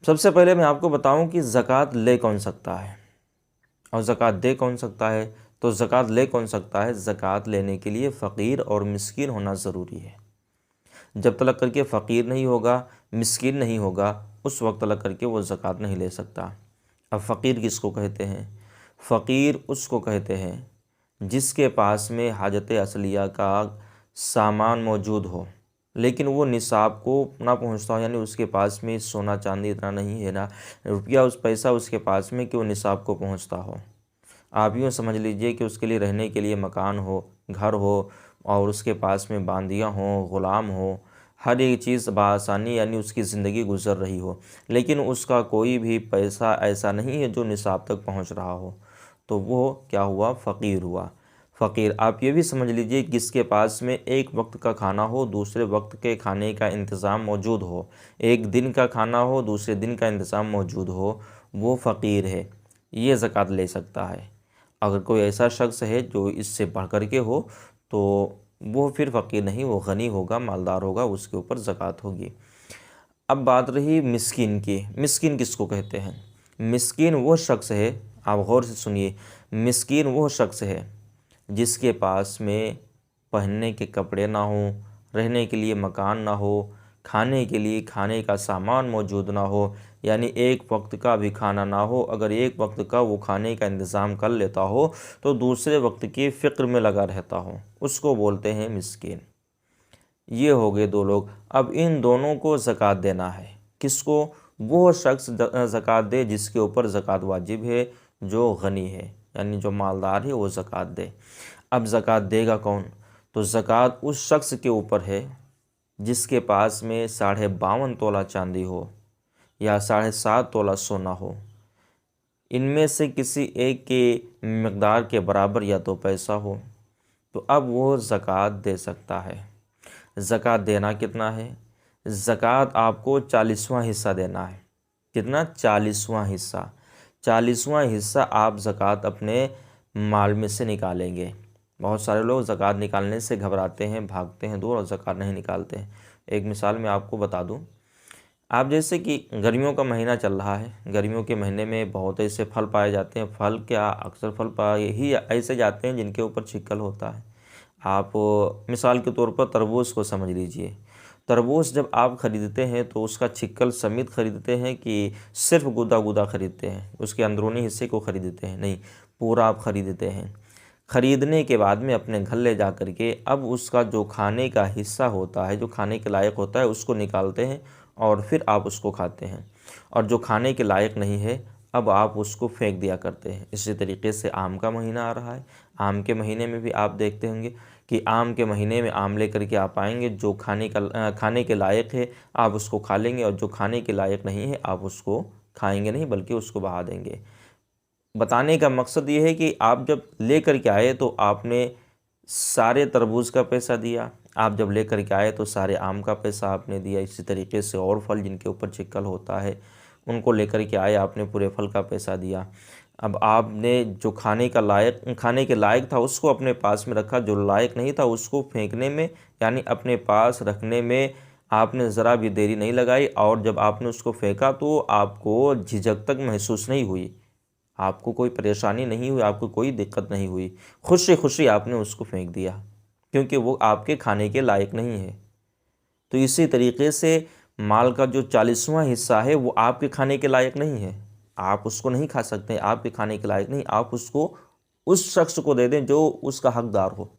सबसे पहले मैं आपको बताऊं कि ज़कात ले कौन सकता है और ज़कात दे कौन सकता है। तो ज़कात ले कौन सकता है, ज़कात लेने के लिए फ़कीर और मिस्कीन होना ज़रूरी है। जब तक करके फ़कीर नहीं होगा, मिस्कीन नहीं होगा, उस वक्त तक करके वो ज़कात नहीं ले सकता। अब फ़कीर किसको कहते हैं? फ़कीर उसको कहते हैं जिसके पास में हाजत असलिया का सामान मौजूद हो, लेकिन वो निसाब को ना पहुंचता हो, यानी उसके पास में सोना चांदी इतना नहीं है, ना रुपया उस पैसा उसके पास में कि वो निसाब को पहुंचता हो। आप यूँ समझ लीजिए कि उसके लिए रहने के लिए मकान हो, घर हो, और उसके पास में बांदियाँ हों, ग़ुलाम हो, हर एक चीज़ बआसानी यानी उसकी ज़िंदगी गुजर रही हो, लेकिन उसका कोई भी पैसा ऐसा नहीं है जो निसाब तक पहुंच रहा हो, तो वो क्या हुआ, फ़कीर हुआ। फ़कीर आप ये भी समझ लीजिए कि जिसके पास में एक वक्त का खाना हो, दूसरे वक्त के खाने का इंतज़ाम मौजूद हो, एक दिन का खाना हो, दूसरे दिन का इंतज़ाम मौजूद हो, वो फ़कीर है, ये ज़कात ले सकता है। अगर कोई ऐसा शख्स है जो इससे बढ़ कर के हो तो वो फिर फ़कीर नहीं, वो गनी होगा, मालदार होगा, उसके ऊपर ज़कात होगी। अब बात रही मिस्कीन की। मिस्कीन किसको कहते हैं? मिस्कीन वो शख्स है, आप गौर से सुनिए, मिस्कीन वो शख्स है जिसके पास में पहनने के कपड़े ना हो, रहने के लिए मकान ना हो, खाने के लिए खाने का सामान मौजूद ना हो, यानी एक वक्त का भी खाना ना हो। अगर एक वक्त का वो खाने का इंतज़ाम कर लेता हो तो दूसरे वक्त की फ़िक्र में लगा रहता हो, उसको बोलते हैं मिस्कीन। ये हो गए दो लोग। अब इन दोनों को ज़कात देना है। किसको? वो शख्स ज़कात दे जिसके ऊपर ज़कात वाजिब है, जो गनी है, यानी जो मालदार है, वो ज़कात दे। अब ज़कात देगा कौन? तो ज़कात उस शख्स के ऊपर है जिसके पास में 52.5 तोला चांदी हो या 7.5 तोला सोना हो। इनमें से किसी एक के मकदार के बराबर या तो पैसा हो, तो अब वो ज़कात दे सकता है। ज़कात देना कितना है? ज़कात आपको 40वां हिस्सा देना है। कितना? 40वां हिस्सा। 40वां हिस्सा आप ज़कात अपने माल में से निकालेंगे। बहुत सारे लोग ज़कात निकालने से घबराते हैं, भागते हैं दूर और ज़कात नहीं निकालते हैं। एक मिसाल मैं आपको बता दूं। आप जैसे कि गर्मियों का महीना चल रहा है, गर्मियों के महीने में बहुत ऐसे फल पाए जाते हैं। फल क्या, अक्सर फल पाए ही ऐसे जाते हैं जिनके ऊपर छिक्कल होता है। आप मिसाल के तौर पर तरबूज को समझ लीजिए। तरबूज जब आप ख़रीदते हैं तो उसका छिक्कल समेत ख़रीदते हैं कि सिर्फ गुदा गुदा ख़रीदते हैं, उसके अंदरूनी हिस्से को ख़रीदते हैं? नहीं, पूरा आप ख़रीदते हैं। ख़रीदने के बाद में अपने घर ले जा कर के अब उसका जो खाने का हिस्सा होता है, जो खाने के लायक होता है, उसको निकालते हैं और फिर आप उसको खाते हैं। और जो खाने के लायक नहीं है, अब आप उसको फेंक दिया करते हैं। इसी तरीके से आम का महीना आ रहा है। आम के महीने में भी आप देखते होंगे कि आम के महीने में आम लेकर के आप आएंगे, जो खाने के लायक है आप उसको खा लेंगे, और जो खाने के लायक नहीं है आप उसको खाएंगे नहीं, बल्कि उसको बहा देंगे। बताने का मकसद ये है कि आप जब ले कर के आए तो आपने सारे तरबूज का पैसा दिया, आप जब ले कर के आए तो सारे आम का पैसा आपने दिया। इसी तरीके से और फल जिनके ऊपर छिक्कल होता है उनको लेकर के आए, आपने पूरे फल का पैसा दिया। अब आपने जो खाने के लायक था उसको अपने पास में रखा, जो लायक नहीं था उसको फेंकने में यानी अपने पास रखने में आपने ज़रा भी देरी नहीं लगाई। और जब आपने उसको फेंका तो आपको झिझक तक महसूस नहीं हुई, आपको कोई परेशानी नहीं हुई, आपको कोई दिक्कत नहीं हुई। खुशी खुशी आपने उसको फेंक दिया, क्योंकि वो आपके खाने के लायक नहीं है। तो इसी तरीके से माल का जो 40वां हिस्सा है वो आपके खाने के लायक नहीं है, आप उसको नहीं खा सकते, आपके खाने के लायक नहीं। आप उसको उस शख्स को दे दें जो उसका हकदार हो,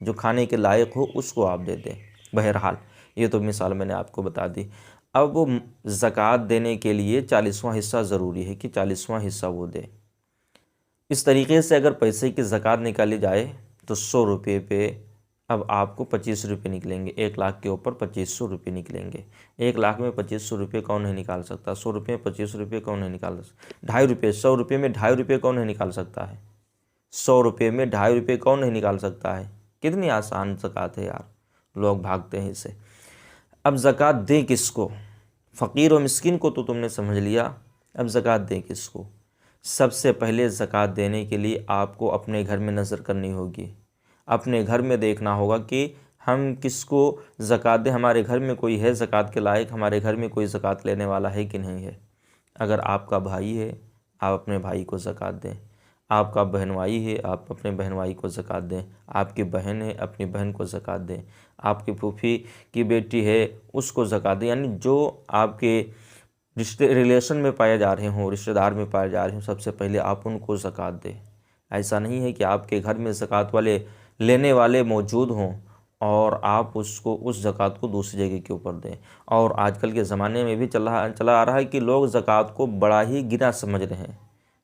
जो खाने के लायक हो, उसको आप दे दें। बहरहाल ये तो मिसाल मैंने आपको बता दी। अब ज़कात देने के लिए 40वां हिस्सा ज़रूरी है कि 40वां हिस्सा वो दे। इस तरीके से अगर पैसे की ज़कात निकाली जाए तो 100 रुपये पे अब आपको 25 रुपये निकलेंगे। 1 लाख के ऊपर 2500 रुपये निकलेंगे। 1 लाख में 2500 रुपये कौन नहीं निकाल सकता? 100 रुपये में 25 रुपये कौन नहीं निकाल सकता? 2.5 रुपये, 100 रुपये में 2.5 रुपये कौन नहीं निकाल सकता है? 100 रुपये में 2.5 रुपये कौन नहीं निकाल सकता है? कितनी आसान ज़कात है यार, लोग भागते हैं इसे। अब ज़कात दें किसको? फ़कीर और मिस्किन को तो तुमने समझ लिया, अब ज़कात दें किसको? सबसे पहले ज़कात देने के लिए आपको अपने घर में नज़र करनी होगी। अपने घर में देखना होगा कि हम किसको ज़कात दें, हमारे घर में कोई है ज़कात के लायक, हमारे घर में कोई ज़कात लेने वाला है कि नहीं है। अगर आपका भाई है आप अपने भाई को ज़कात दें, आपका बहन भाई है आप अपने बहन भाई को ज़कात दें, आपकी बहन है अपनी बहन को ज़कात दें, आपकी फूफी की बेटी है उसको ज़कात दें। यानी जो आपके रिलेशन में पाए जा रहे हों, रिश्तेदार में पाए जा रहे हों, सबसे पहले आप उनको ज़कात दें। ऐसा नहीं है कि आपके घर में ज़कात वाले लेने वाले मौजूद हों और आप उसको उस ज़कात को दूसरी जगह के ऊपर दें। और आजकल के ज़माने में भी चला आ रहा है कि लोग ज़कात को बड़ा ही गिना समझ रहे हैं,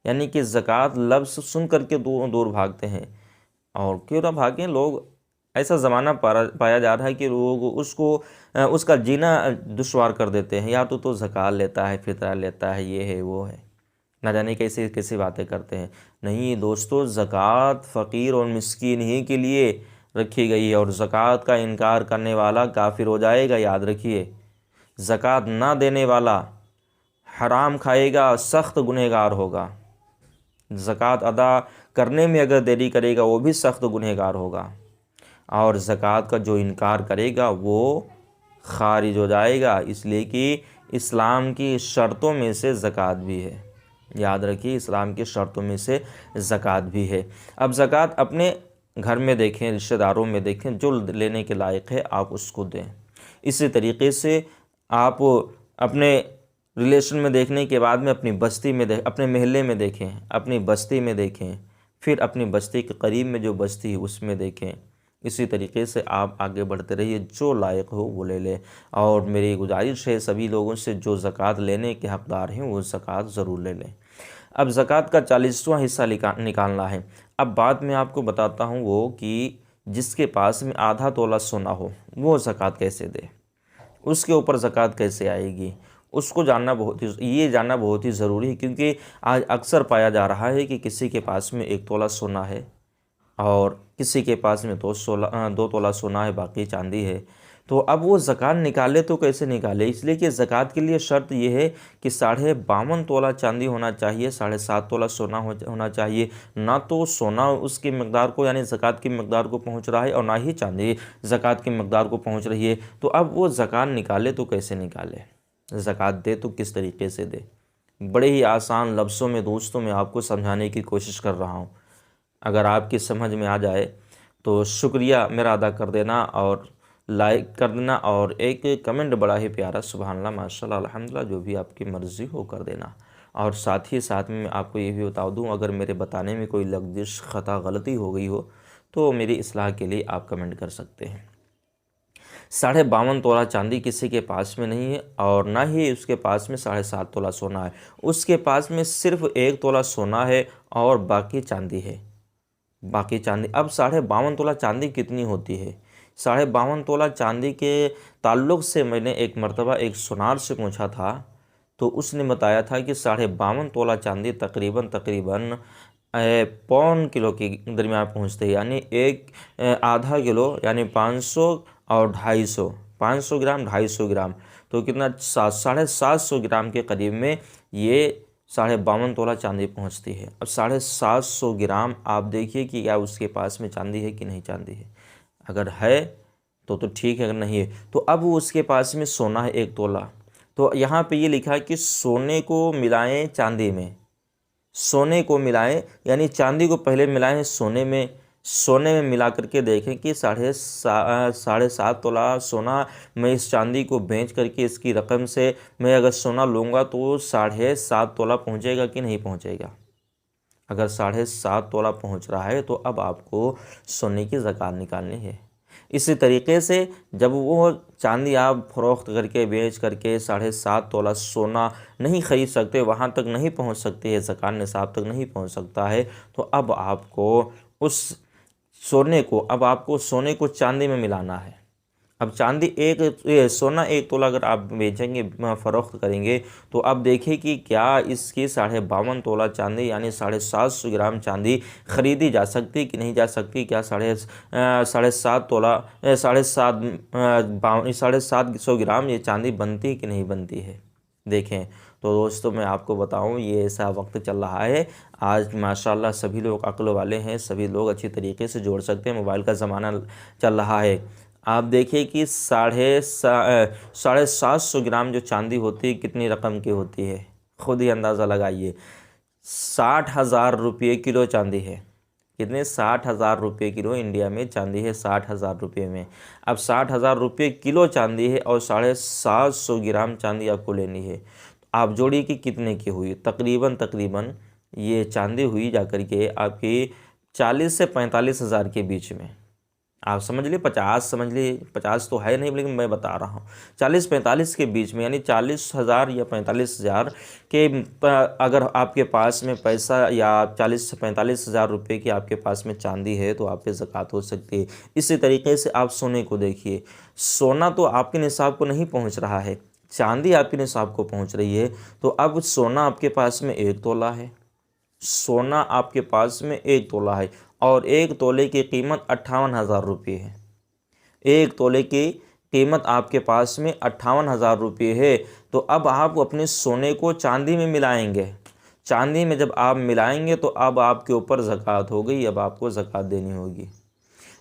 यानी कि ज़कात लफ्ज़ सुन करके दूर भागते हैं। और क्यों ना भागें, लोग ऐसा ज़माना पाया जा रहा है कि लोग उसका जीना दुश्वार कर देते हैं। या तो ज़कात लेता है, फितरा लेता है, ये है वो है, ना जाने कैसे कैसे बातें करते हैं। नहीं दोस्तों, ज़कात फ़कीर और मिस्कीन ही के लिए रखी गई है और ज़कात का इनकार करने वाला काफिर हो जाएगा। याद रखिए, ज़कात ना देने वाला हराम खाएगा, सख्त गुनहगार होगा। ज़कात अदा करने में अगर देरी करेगा वो भी सख्त गुनहगार होगा। और ज़कात का जो इनकार करेगा वो खारिज हो जाएगा, इसलिए कि इस्लाम की शर्तों में से ज़कात भी है। याद रखिए, इस्लाम की शर्तों में से ज़कात भी है। अब ज़कात अपने घर में देखें, रिश्तेदारों में देखें, जो लेने के लायक है आप उसको दें। इसी तरीके से आप अपने रिलेशन में देखने के बाद में अपनी बस्ती में अपने महल्ले में देखें, अपनी बस्ती में देखें, फिर अपनी बस्ती के करीब में जो बस्ती है उसमें देखें। इसी तरीके से आप आगे बढ़ते रहिए, जो लायक हो वो ले लें। और मेरी गुजारिश है सभी लोगों से, जो ज़कात लेने के हक़दार हैं वो ज़कात ज़रूर ले लें। अब ज़कात का 40वां हिस्सा निकालना है। अब बाद में आपको बताता हूँ वो कि जिसके पास में आधा तोला सोना हो वो ज़कात कैसे दे, उसके ऊपर ज़कात कैसे आएगी, उसको जानना ये जानना बहुत ही ज़रूरी है। क्योंकि आज अक्सर पाया जा रहा है कि किसी के पास में 1 तोला सोना है और किसी के पास में 2 तोला सोना है, बाकी चांदी है। तो अब वो ज़कात निकाले तो कैसे निकाले, इसलिए कि ज़कात के लिए शर्त ये है कि 52.5 तोला चांदी होना चाहिए, 7.5 तोला सोना होना चाहिए। ना तो सोना उसकी मकदार को यानी ज़कात की मकदार को पहुंच रहा है और ना ही चांदी ज़कात की मकदार को पहुंच रही है। तो अब वो ज़कात निकाले तो कैसे निकाले, ज़कात दे तो किस तरीके से दे। बड़े ही आसान लफ्ज़ों में दोस्तों मैं आपको समझाने की कोशिश कर रहा हूँ। अगर आपकी समझ में आ जाए तो शुक्रिया मेरा अदा कर देना और लाइक कर देना और एक कमेंट बड़ा ही प्यारा सुभान अल्लाह माशाल्लाह अल्हम्दुलिल्लाह जो भी आपकी मर्ज़ी हो कर देना। और साथ ही साथ में मैं आपको ये भी बता दूं, अगर मेरे बताने में कोई लग़्ज़िश ख़ता गलती हो गई हो तो मेरी इस्लाह के लिए आप कमेंट कर सकते हैं। 52.5 तोला चांदी किसी के पास में नहीं है और ना ही उसके पास में 7.5 तोला सोना है। उसके पास में सिर्फ 1 तोला सोना है और बाकी चांदी है, बाकी चांदी। अब 52.5 तोला चांदी कितनी होती है, 52.5 तोला चांदी के ताल्लुक़ से मैंने एक मरतबा एक सुनार से पूछा था तो उसने बताया था कि 52.5 तोला चांदी तकरीबन 1.25 किलो के दरमियान पहुँचते हैं। यानी एक आधा किलो यानी 500 और 250, 500 ग्राम 250 ग्राम, तो कितना 750 ग्राम के करीब में ये 52.5 तोला चांदी पहुंचती है। अब 750 ग्राम आप देखिए कि क्या उसके पास में चांदी है कि नहीं चांदी है। अगर है तो ठीक है, अगर नहीं है तो अब वो उसके पास में सोना है 1 तोला। तो यहाँ पे ये लिखा है कि सोने को मिलाएं चांदी में, सोने को मिलाएं यानी चांदी को पहले मिलाएं सोने में मिला करके देखें कि 7.5 तोला सोना मैं इस चांदी को बेच करके इसकी रकम से मैं अगर सोना लूँगा तो 7.5 तोला पहुँचेगा कि नहीं पहुँचेगा। अगर 7.5 तोला पहुँच रहा है तो अब आपको सोने की ज़कात निकालनी है। इसी तरीके से जब वो चांदी आप फ़रोख्त करके बेच करके 7.5 तोला सोना नहीं ख़रीद सकते, वहाँ तक नहीं पहुँच सकते है, ज़कात निसाब तक नहीं पहुँच सकता है, तो अब आपको उस सोने को चांदी में मिलाना है। अब सोना 1 तोला अगर आप बेचेंगे फ़रोख्त करेंगे तो अब देखिए कि क्या इसकी 52.5 तोला चांदी यानी 750 ग्राम चांदी ख़रीदी जा सकती कि नहीं जा सकती। क्या 7.5 तोला 750 ग्राम ये चांदी बनती कि नहीं बनती है। देखें तो दोस्तों मैं आपको बताऊं, ये ऐसा वक्त चल रहा है आज माशाल्लाह सभी लोग अक्ल वाले हैं, सभी लोग अच्छी तरीके से जोड़ सकते हैं। मोबाइल का ज़माना चल रहा है। आप देखिए कि 750 ग्राम जो चांदी होती है कितनी रकम की होती है, खुद ही अंदाज़ा लगाइए। 60,000 रुपये किलो चांदी है। कितने? 60,000 रुपये किलो इंडिया में चांदी है, 60,000 रुपये में। अब 60,000 रुपये किलो चांदी है और 750 ग्राम चांदी आपको लेनी है। आप जोड़िए कि कितने की हुई। तकरीबन ये चांदी हुई जाकर के आपकी 40 से 45 हज़ार के बीच में। आप समझ लिए, 50 समझ लिए, 50 तो है नहीं, लेकिन मैं बता रहा हूँ 40-45 के बीच में, यानी 40,000 या 45,000 के अगर आपके पास में पैसा या 40 से 45,000 रुपये की आपके पास में चांदी है तो आप पे ज़कात हो सकती है। इसी तरीके से आप सोने को देखिए, सोना तो आपके निसाब को नहीं पहुँच रहा है, चांदी आपके निसाब को पहुँच रही है। तो अब सोना आपके पास में 1 तोला है, सोना आपके पास में 1 तोला है और 1 तोले की कीमत 58,000 रुपये है। 1 तोले की कीमत आपके पास में 58,000 रुपये है। तो अब आप अपने सोने को चांदी में मिलाएंगे, चांदी में जब आप मिलाएंगे तो अब आपके ऊपर ज़कात हो गई, अब आपको ज़कात देनी होगी।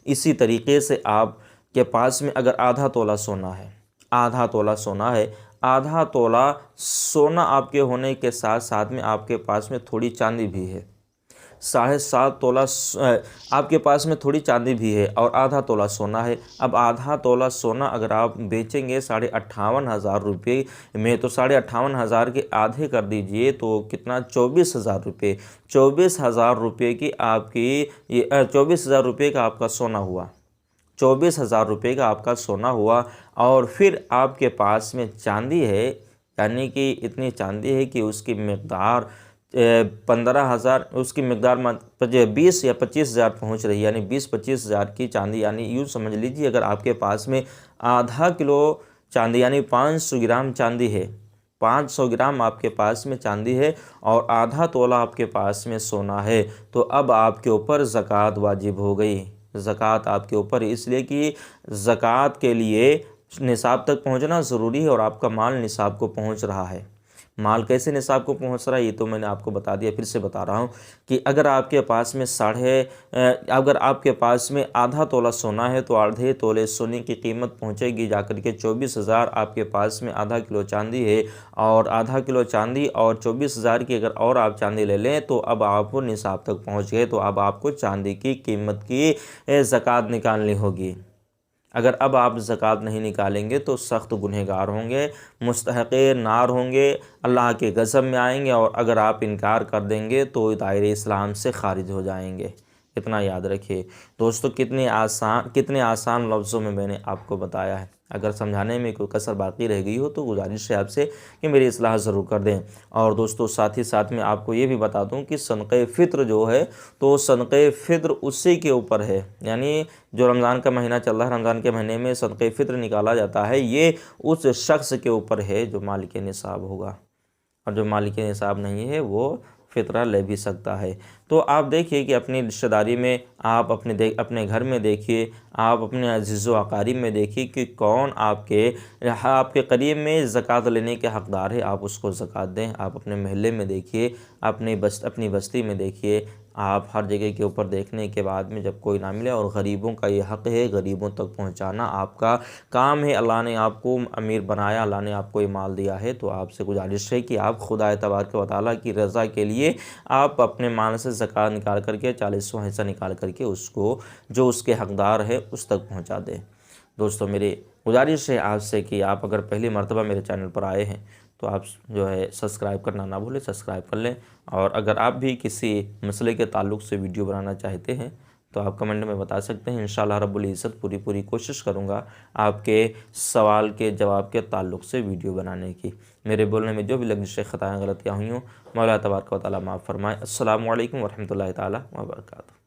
इसी तरीके से आपके पास में अगर आधा तोला सोना है, आधा तोला सोना है, आधा तोला सोना आपके होने के साथ साथ में आपके पास में थोड़ी चांदी भी है, 7.5 तोला आपके पास में थोड़ी चांदी भी है और आधा तोला सोना है। अब आधा तोला सोना अगर आप बेचेंगे 58,500 रुपये में, तो 58,500 के आधे कर दीजिए तो कितना? 24,000 रुपये। 24,000 रुपये की आपकी ये 24,000 रुपये का आपका सोना हुआ, 24,000 रुपये का आपका सोना हुआ। और फिर आपके पास में चांदी है, यानी कि इतनी चांदी है कि उसकी मकदार 15,000, उसकी मकदार 20 या 25,000 पहुँच रही है, यानी 20-25,000 की चांदी। यानी यूँ समझ लीजिए अगर आपके पास में आधा किलो चांदी यानी 500 ग्राम चांदी है, 500 ग्राम आपके पास में चांदी है और आधा तोला आपके पास में सोना है, तो अब आपके ऊपर ज़कात वाजिब हो गई। ज़कात आपके ऊपर, इसलिए कि ज़कात के लिए निसाब तक पहुंचना ज़रूरी है और आपका माल निसाब को पहुंच रहा है। माल कैसे निसाब को पहुंच रहा है ये तो मैंने आपको बता दिया, फिर से बता रहा हूं कि अगर आपके पास में अगर आपके पास में आधा तोला सोना है तो आधे तोले सोने की कीमत पहुंचेगी जाकर के 24,000। आपके पास में आधा किलो चांदी है और आधा किलो चांदी और 24,000 की अगर और आप चांदी ले लें तो अब आप निसाब तक पहुँच गए। तो अब आपको चांदी की कीमत की ज़कात निकालनी होगी। अगर अब आप ज़कात नहीं निकालेंगे तो सख्त गुनहगार होंगे, मुस्तहक़े नार होंगे, अल्लाह के गज़ब में आएंगे और अगर आप इनकार कर देंगे तो दायरे इस्लाम से ख़ारिज हो जाएंगे। इतना याद रखिए दोस्तों, कितने आसान लफ्ज़ों में मैंने आपको बताया है। अगर समझाने में कोई कसर बाकी रह गई हो तो गुजारिश है आपसे कि मेरी इस्लाह ज़रूर कर दें। और दोस्तों साथ ही साथ में आपको ये भी बता दूं कि सदक़े फ़ित्र जो है तो सदक़े फ़ित्र उसी के ऊपर है, यानी जो रमज़ान का महीना चल रहा है, रमज़ान के महीने में सदक़े फ़ित्र निकाला जाता है, ये उस शख्स के ऊपर है जो मालिक निसाब होगा, और जो मालिक निसाब नहीं है वो फ़ितरा ले भी सकता है। तो आप देखिए कि अपनी रिश्तेदारी में आप अपने घर में देखिए, आप अपने अज़ीज़ व अक़ारीब में देखिए कि कौन आपके करीब में ज़कात लेने के हक़दार है, आप उसको ज़कात दें। आप अपने महल्ले में देखिए, अपनी बस्ती में देखिए, आप हर जगह के ऊपर देखने के बाद में जब कोई ना मिले, और गरीबों का ये हक़ है, गरीबों तक पहुँचाना आपका काम है। अल्लाह ने आपको अमीर बनाया, अल्लाह ने आपको ये माल दिया है, तो आपसे गुजारिश है कि आप खुदा तबारक व तआला की रज़ा के लिए आप अपने माल से ज़कात निकाल करके 40वां हिस्सा निकाल करके उसको जो उसके हक़दार है उस तक पहुँचा दें। दोस्तों मेरी गुजारिश है आपसे कि आप अगर पहली मरतबा मेरे चैनल पर आए हैं तो आप जो है सब्सक्राइब करना ना भूलें, सब्सक्राइब कर लें। और अगर आप भी किसी मसले के ताल्लुक़ से वीडियो बनाना चाहते हैं तो आप कमेंट में बता सकते हैं। इंशाअल्लाह रब्बुल इज़्ज़त पूरी कोशिश करूँगा आपके सवाल के जवाब के ताल्लुक़ से वीडियो बनाने की। मेरे बोलने में जो भी लग़ज़िशें ख़ताएँ गलतियाँ हुई हों, मौला तबारक व तआला माफ़ फ़रमाए। अस्सलामु अलैकुम व रहमतुल्लाहि तआला व बरकातुहू।